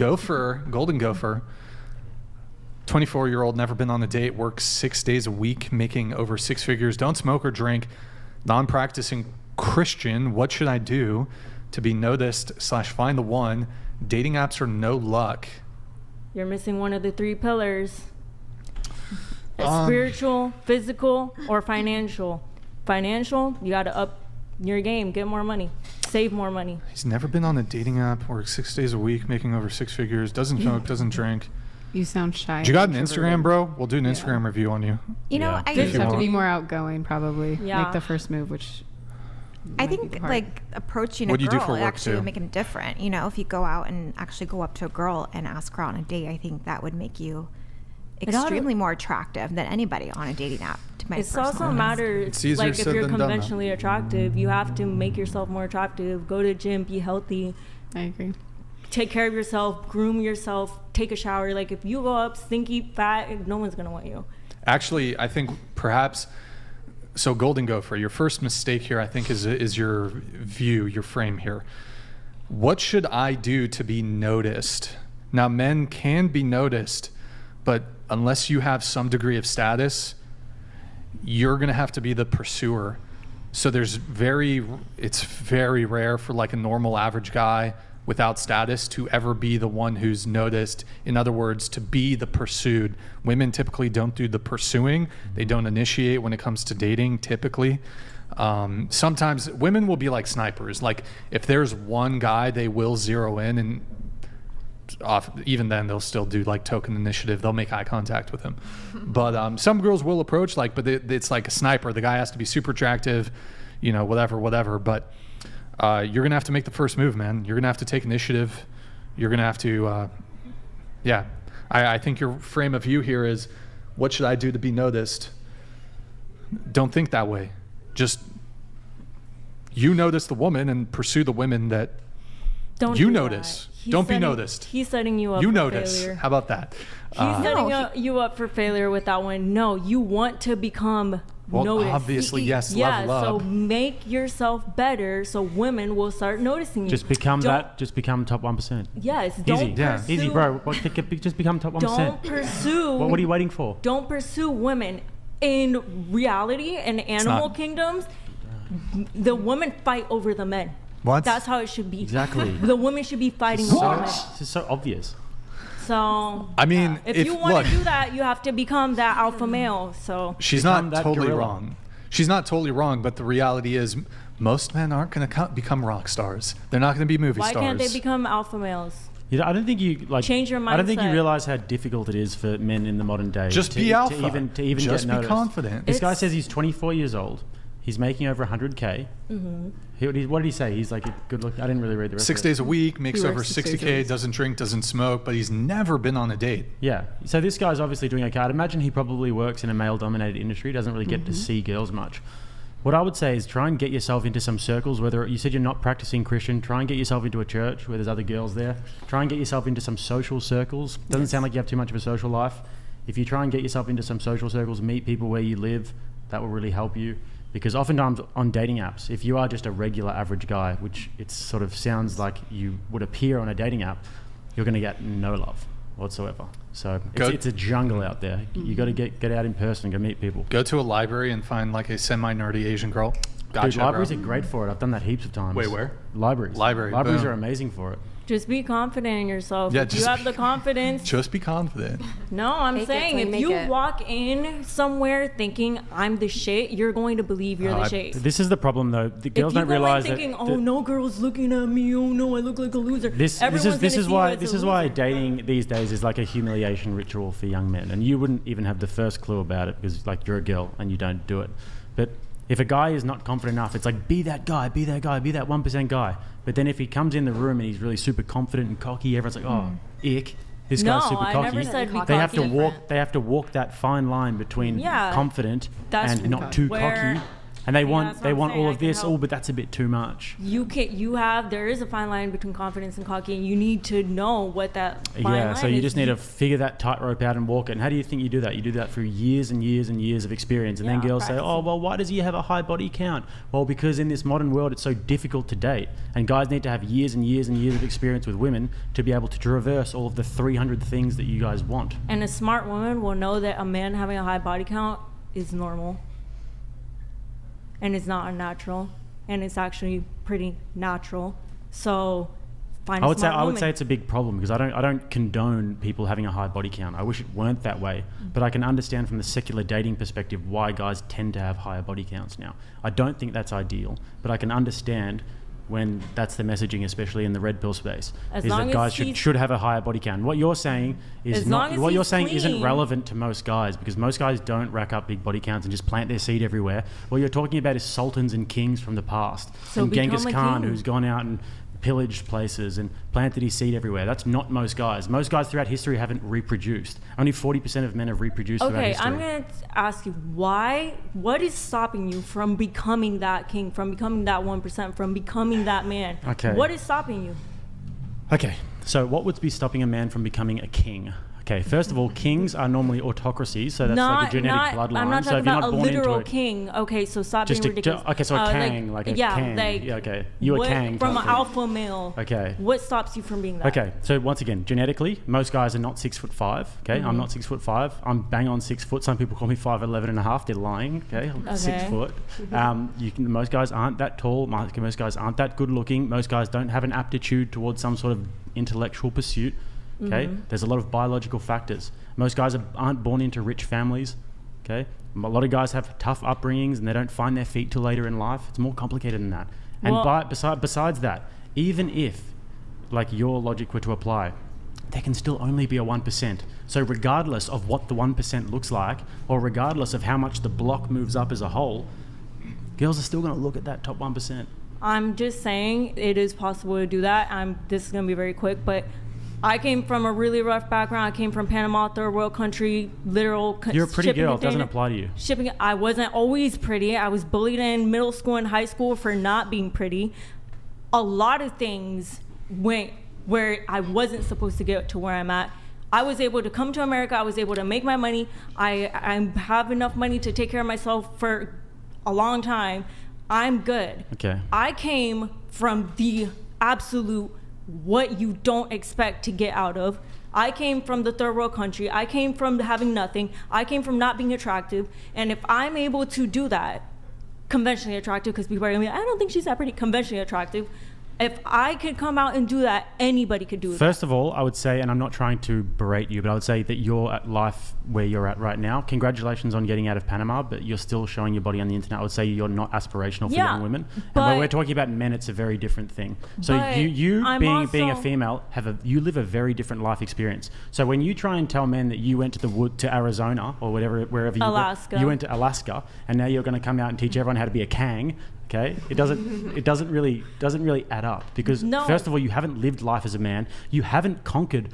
Gopher, Golden Gopher, 24-year-old, never been on a date, works 6 days a week, making over six figures, don't smoke or drink, non-practicing Christian. What should I do to be noticed / find the one? Dating apps are no luck. You're missing one of the three pillars. Spiritual, physical, or financial. Financial, you got to up your game, get more money, save more money. He's never been on a dating app, works 6 days a week, making over six figures, doesn't smoke, doesn't drink. You sound shy. Do you got an Instagram, bro? We'll do an Instagram review on you. You know, I just have to be more outgoing, probably. Yeah. Make the first move, which I think like approaching a What do you do girl for work, actually too? would make them different. You know, if you go out and actually go up to a girl and ask her on a date, I think that would make you extremely more attractive than anybody on a dating app. It's also matters, It's easier like if said you're than done, though. conventionally attractive, you have to make yourself more attractive. Go to the gym, be healthy. I agree. Take care of yourself, groom yourself, take a shower. Like if you go up stinky, fat, no one's gonna want you. Actually, I think perhaps, so Golden Gopher, your first mistake here, I think, is your view, your frame here. What should I do to be noticed? Now, men can be noticed, but unless you have some degree of status, you're going to have to be the pursuer. So it's very rare for like a normal average guy without status to ever be the one who's noticed. In other words, to be the pursued. Women typically don't do the pursuing. They don't initiate when it comes to dating, typically. Sometimes women will be like snipers. Like if there's one guy, they will zero in, and even then they'll still do like token initiative. They'll make eye contact with him. But some girls will approach, like, but it's like a sniper. The guy has to be super attractive, you know, whatever. But you're gonna have to make the first move, man. You're gonna have to take initiative. You're gonna have to, I think your frame of view here is, what should I do to be noticed? Don't think that way. Just you notice the woman and pursue the women that you notice. Don't be noticed. He's setting you up you for notice. failure. How about that? He's setting you up for failure with that one. No, you want to become noticed. Obviously, yes. Yeah, level up. so make yourself better so women will start noticing you. Just become top 1%. Yes, don't pursue. Easy, bro. Just become top 1%. Don't pursue. What are you waiting for? Don't pursue women. In reality and animal kingdoms, the women fight over the men. What? That's how it should be. Exactly. The women should be fighting over men. This is so obvious. So I mean, if you want to do that, you have to become that alpha male. So she's not totally wrong. She's not totally wrong, but the reality is most men aren't going to become rock stars. They're not going to be movie stars. Why can't they become alpha males? I don't think you change your mindset. I don't think you realize how difficult it is for men in the modern day. Just be alpha. To even just get noticed. Be confident. This guy says he's 24 years old. He's making over 100K. Mm-hmm. What did he say? He's like a good look. I didn't really read the rest. 6 of it. days a week, makes over 60K, doesn't drink, doesn't smoke, but he's never been on a date. Yeah. So this guy's obviously doing okay. I'd imagine he probably works in a male-dominated industry. Doesn't really get to see girls much. What I would say is try and get yourself into some circles. Whether you said you're not practicing Christian, try and get yourself into a church where there's other girls there. Try and get yourself into some social circles. Doesn't sound like you have too much of a social life. If you try and get yourself into some social circles, meet people where you live, that will really help you. Because oftentimes on dating apps, if you are just a regular average guy, which it sort of sounds like you would appear on a dating app, you're going to get no love whatsoever. So it's a jungle out there. You got to get out in person and go meet people. Go to a library and find like a semi-nerdy Asian girl. Gotcha, Dude, libraries are great for it. I've done that heaps of times. Wait, where? Libraries. Libraries boom. are amazing for it. Just be confident in yourself. Yeah, if you have the confidence. Just be confident. No, I'm saying if you walk in somewhere thinking I'm the shit, you're going to believe you're the shit. This is the problem, though. The girls don't realize that. Thinking, no girl's looking at me. Oh no, I look like a loser. This is why dating these days is like a humiliation ritual for young men, and you wouldn't even have the first clue about it because like you're a girl and you don't do it. But if a guy is not confident enough, it's like be that guy, be that 1% guy. But then if he comes in the room and he's really super confident and cocky, everyone's like, oh, ick. This guy's super cocky. I never said be they have to cocky. walk. They have to walk that fine line between confident and not too cocky. And they See, want that's what they I'm want saying, all I of can this. help. Oh, but that's a bit too much. There is a fine line between confidence and cocky, and you need to know what that fine line Yeah, is. so you just need to figure that tightrope out and walk it. And how do you think you do that? You do that through years and years and years of experience. And then Yeah, girls say, practicing. oh, well, why does he have a high body count? Well, because in this modern world, it's so difficult to date. And guys need to have years and years and years of experience with women to be able to traverse all of the 300 things that you guys want. And a smart woman will know that a man having a high body count is normal. And it's not unnatural. And it's actually pretty natural. So find a I smart would woman. say it's a big problem because I don't condone people having a high body count. I wish it weren't that way, but I can understand from the secular dating perspective why guys tend to have higher body counts now. I don't think that's ideal, but I can understand when that's the messaging, especially in the red pill space, As is long that as guys he's- should have a higher body count. What you're saying is As long not as what you're he's saying isn't clean. relevant to most guys because most guys don't rack up big body counts and just plant their seed everywhere. What you're talking about is sultans and kings from the past, So and Genghis become a Khan, king. who's gone out and pillaged places and planted his seed everywhere. That's not most guys. Most guys throughout history haven't reproduced. Only 40% of men have reproduced throughout Okay, history. I'm going to ask you what is stopping you from becoming that king, from becoming that 1%, from becoming that man? Okay. What is stopping you? Okay, so what would be stopping a man from becoming a king? Okay, first of all, kings are normally autocracies, so that's like a genetic bloodline. I'm not so talking if you're about not a born into literal it, king. Okay, so stop just being a, ridiculous. okay, so a kang, like a kang. Yeah, okay, you a what- kang. from type an thing. alpha male. Okay. What stops you from being that? Okay, so once again, genetically, most guys are not 6'5". Okay, Mm-hmm. I'm not 6'5". I'm bang on 6 foot. Some people call me 5'11 and a half. They're lying. Okay, I'm 6 Okay. foot. Most guys aren't that tall. Most guys aren't that good looking. Most guys don't have an aptitude towards some sort of intellectual pursuit. Okay, there's a lot of biological factors. Most guys aren't born into rich families. Okay, a lot of guys have tough upbringings and they don't find their feet till later in life. It's more complicated than that. And Well- besides that, even if, like your logic were to apply, there can still only be a 1%. So regardless of what the 1% looks like, or regardless of how much the block moves up as a whole, girls are still going to look at that top 1%. I'm just saying it is possible to do that. This is going to be very quick, but I came from a really rough background. I came from Panama, third world country, You're a pretty girl. It doesn't apply to you. I wasn't always pretty. I was bullied in middle school and high school for not being pretty. A lot of things went where I wasn't supposed to get to where I'm at. I was able to come to America. I was able to make my money. I have enough money to take care of myself for a long time. I'm good. Okay. I came from the absolute what you don't expect to get out of. I came from the third world country. I came from having nothing. I came from not being attractive. And if I'm able to do that, conventionally attractive, because people are going to be, I don't think she's that pretty, conventionally attractive. If I could come out and do that, anybody could do it. First of all, I would say, and I'm not trying to berate you, but I would say that you're at life where you're at right now. Congratulations on getting out of Panama, but you're still showing your body on the internet. I would say you're not aspirational for Yeah, young women. And but- when we're talking about men, it's a very different thing. So But you I'm being a also- female, you live a very different life experience. So when you try and tell men that you went to the wood to Arizona or wherever you Alaska. you went to Alaska, and now you're going to come out and teach everyone how to be a kang. Okay, it doesn't really add up because No. first of all, you haven't lived life as a man. You haven't conquered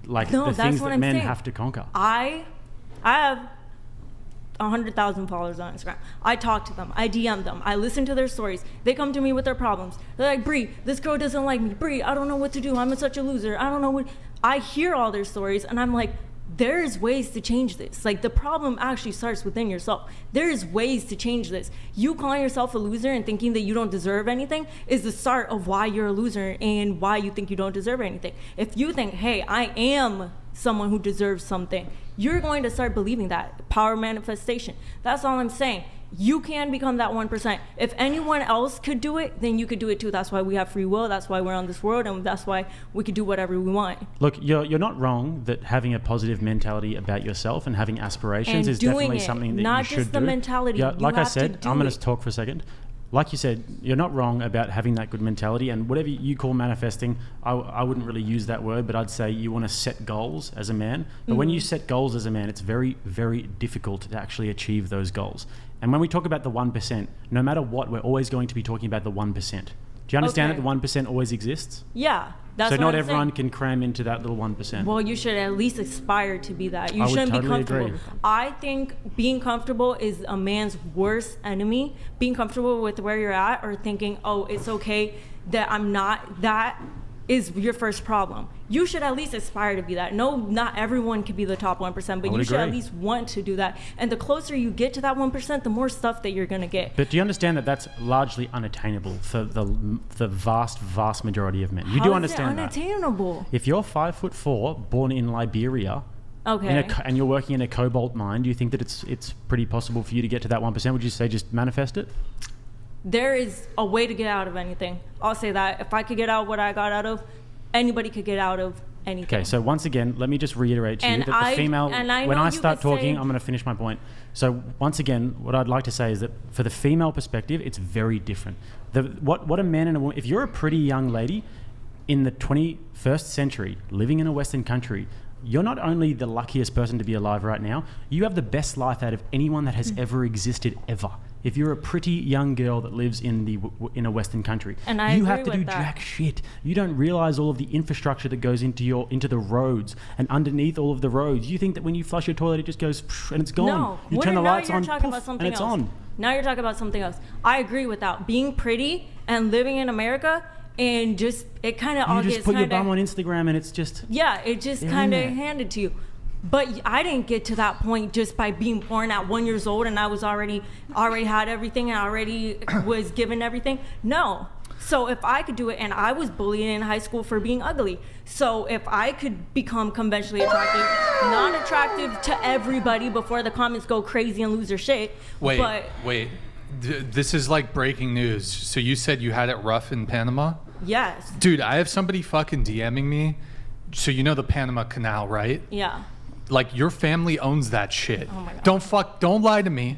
like No, the that's things what that I'm men saying. have to conquer. I have 100,000 followers on Instagram. I talk to them. I DM them. I listen to their stories. They come to me with their problems. They're like, Bree, this girl doesn't like me. Bree, I don't know what to do. I'm such a loser. I don't know what. I hear all their stories and I'm like, there's ways to change this. Like, the problem actually starts within yourself. There's ways to change this. You calling yourself a loser and thinking that you don't deserve anything is the start of why you're a loser and why you think you don't deserve anything. If you think, hey, I am someone who deserves something, you're going to start believing that. Power manifestation. That's all I'm saying. You can become that 1%. If anyone else could do it, then you could do it too. That's why we have free will. That's why we're on this world, and that's why we could do whatever we want. Look, you're not wrong that having a positive mentality about yourself and having aspirations And is doing definitely it, something that not you should just the do. mentality. Yeah, You like I have to said, do I'm going it. to talk for a second. Like you said, you're not wrong about having that good mentality, and whatever you call manifesting, I wouldn't really use that word, but I'd say you want to set goals as a man. But when you set goals as a man, it's very, very difficult to actually achieve those goals. And when we talk about the 1%, no matter what, we're always going to be talking about the 1%. Do you understand Okay. that the 1% always exists? Yeah, that's So what not I'm everyone saying. can cram into that little 1%. Well, you should at least aspire to be that. You I would shouldn't be totally comfortable. agree. I think being comfortable is a man's worst enemy. Being comfortable with where you're at, or thinking, oh, it's okay that I'm not, that is your first problem. You should at least aspire to be that. No, not everyone can be the top 1%, but I would you should at agree. least want to do that. And the closer you get to that 1%, the more stuff that you're going to get. But do you understand that that's largely unattainable for the vast majority of men? You How do is understand it that. unattainable? If you're 5'4", born in Liberia, Okay. and you're working in a cobalt mine, do you think that it's pretty possible for you to get to that 1%? Would you say just manifest it? There is a way to get out of anything. I'll say that. If I could get out what I got out of, anybody could get out of anything. Okay, so once again, let me just reiterate to you And that the female, and I when know I you start could talking, say- I'm going to finish my point. So once again, what I'd like to say is that for the female perspective, it's very different. What a man and a woman, if you're a pretty young lady in the 21st century, living in a Western country, you're not only the luckiest person to be alive right now, you have the best life out of anyone that has ever existed ever. If you're a pretty young girl that lives in a Western country, And I you have agree to do with that. jack shit. You don't realize all of the infrastructure that goes into the roads and underneath all of the roads. You think that when you flush your toilet, it just goes and it's gone. No, You what turn if the now lights you're on, talking about poof, something and it's else. on. Now you're talking about something else. I agree with that. Being pretty and living in America, and just it kind of all You just gets put your kind bum on of Instagram and it's just it just They're kind in of there. handed to you. But I didn't get to that point just by being born at 1 year old and I was already had everything and already was given everything. No. So if I could do it, and I was bullied in high school for being ugly. So if I could become conventionally attractive, not attractive to everybody before the comments go crazy and lose their shit. Wait, But wait. This is like breaking news. So you said you had it rough in Panama? yes. Dude, I have somebody fucking DMing me. So you know the Panama Canal, right? Yeah. Like your family owns that shit. Oh my God. Don't lie to me.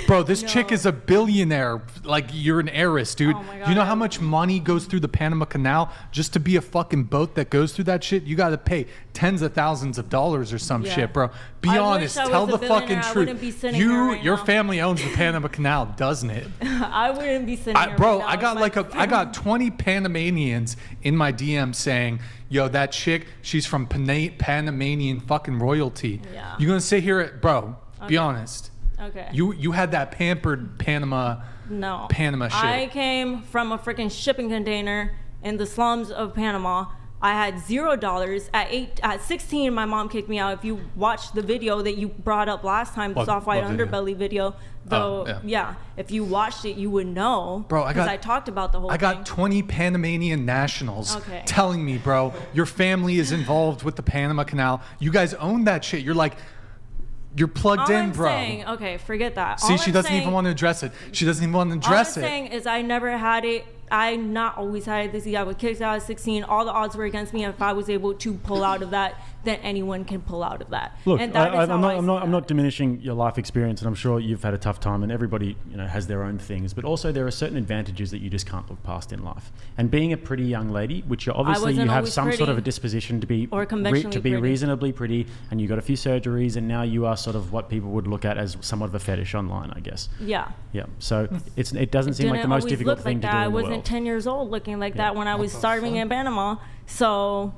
Bro, this chick No. is a billionaire. Like you're an heiress, dude. Oh my You know God. how much money goes through the Panama Canal just to be a fucking boat that goes through that shit? You got to pay tens of thousands of dollars or some Yeah. shit, bro. Be I wish honest. I was Tell a the fucking billionaire. I truth. wouldn't be sitting here right Your now. family owns the Panama Canal, doesn't it? I wouldn't be sitting here Bro, right now I got if I got 20 Panamanians in my DM saying, "Yo, that chick, she's from Panamanian fucking royalty." Yeah. You gonna sit here, bro? Okay. Be honest. Okay. You had that pampered Panama shit. I came from a freaking shipping container in the slums of Panama. I had $0 at 16. My mom kicked me out. If you watched the video that you brought up last time, the What- soft white what video? underbelly video, Oh, though, yeah. if you watched it, you would know. Bro, I got- I talked about the whole I got thing. 20 Panamanian nationals Okay. telling me, bro, your family is involved with the Panama Canal. You guys own that shit. You're plugged All in, I'm bro. saying, okay, forget that. See, All she I'm doesn't saying- even want to address it. She doesn't even want to All address I'm it. saying is I never had it. I not always had it this year. I was kicked out at 16. All the odds were against me. If I was able to pull out of that, then anyone can pull out of that. Look, and that is I'm how I not see I'm not that. diminishing your life experience, and I'm sure you've had a tough time, and everybody has their own things. But also, there are certain advantages that you just can't look past in life. And being a pretty young lady, which you're obviously wasn't you have always some sort of a pretty. disposition to be Or conventionally pretty. reasonably pretty, and you got a few surgeries, and now you are sort of what people would look at as somewhat of a fetish online, I guess. Yeah. Yeah. So it doesn't seem like the Didn't most always difficult look thing like to that. do I in the wasn't world. 10 years old looking like Yeah. that when I was the starving fuck? in Panama. So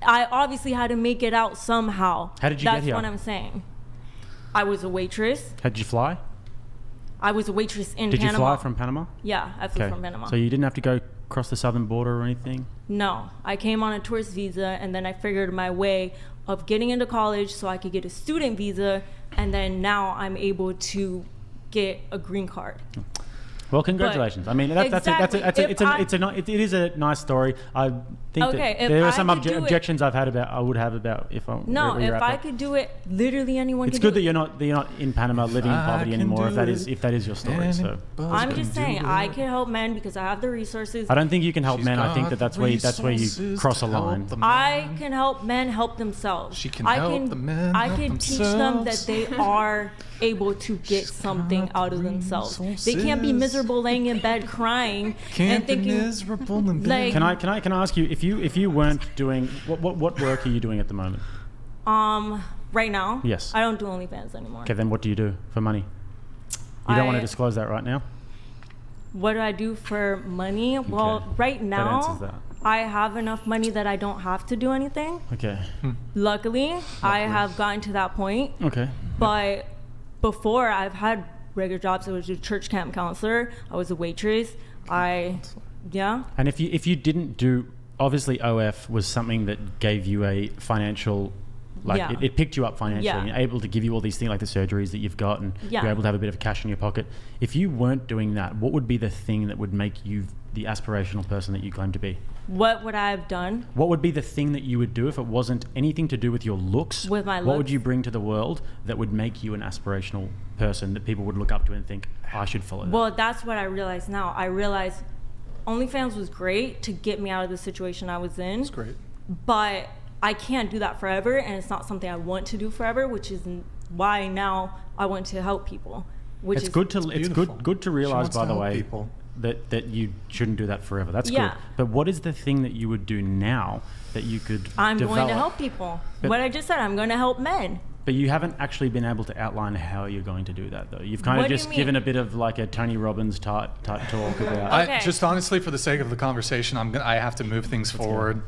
I obviously had to make it out somehow. How did you That's get here? what I'm saying. I was a waitress. How did you fly? I was a waitress in Did Panama. you fly from Panama? Yeah, I flew from Panama. So you didn't have to go across the southern border or anything? No, I came on a tourist visa, and then I figured my way of getting into college so I could get a student visa, and then now I'm able to get a green card. Well, congratulations. I mean, it is a nice story. I think Okay, that if there are I some could do it- objections I would have about if I No, where you're if at, I but could do it, literally anyone it's can good do that it. you're not in Panama living in I poverty can anymore. do If that is your story. So I'm just saying, I can help men because I have the resources. I don't think you can help She's men. I think got that's where you resources cross a to help line. the I man. can help men help themselves. She can I help the men I help can teach them that themselves. they are able to get something got out of themselves. They can't be resources. miserable laying in bed crying Can't and be thinking, miserable in bed. like- Can I ask you if you weren't doing what work are you doing at the moment? right now, Yes. I don't do OnlyFans anymore. Okay, then what do you do for money? You don't want to I- disclose that right now. What do I do for money? Well, Okay. right That now, answers that. I have enough money that I don't have to do anything. Okay. Luckily, I have gotten to that point. Okay. But before, I've had regular jobs. I was a church camp counselor. I was a waitress. Yeah. And if you didn't do, obviously OF was something that gave you a financial, like Yeah. it picked you up financially, Yeah. and able to give you all these things like the surgeries that you've got, and Yeah. you're able to have a bit of cash in your pocket. If you weren't doing that, what would be the thing that would make you the aspirational person that you claim to be? What would I have done? What would be the thing that you would do if it wasn't anything to do with your looks? With my What would looks? you bring to the world that would make you an aspirational person that people would look up to and think, I should follow that? Well, that's what I realize now. I realize OnlyFans was great to get me out of the situation I was in. It's great. But I can't do that forever, and it's not something I want to do forever, which is why now I want to help people. Which It's is good to beautiful. good to She realize, wants by to the help way, people. that you shouldn't do that forever. That's Yeah. good. But what is the thing that you would do now that you could I'm develop? going to help people. But- What I just said, I'm going to help men. But you haven't actually been able to outline how you're going to do that, though. You've kind What of do you just mean? given a bit of like a Tony Robbins type talk about. Okay. Just honestly, for the sake of the conversation, I have to move things forward.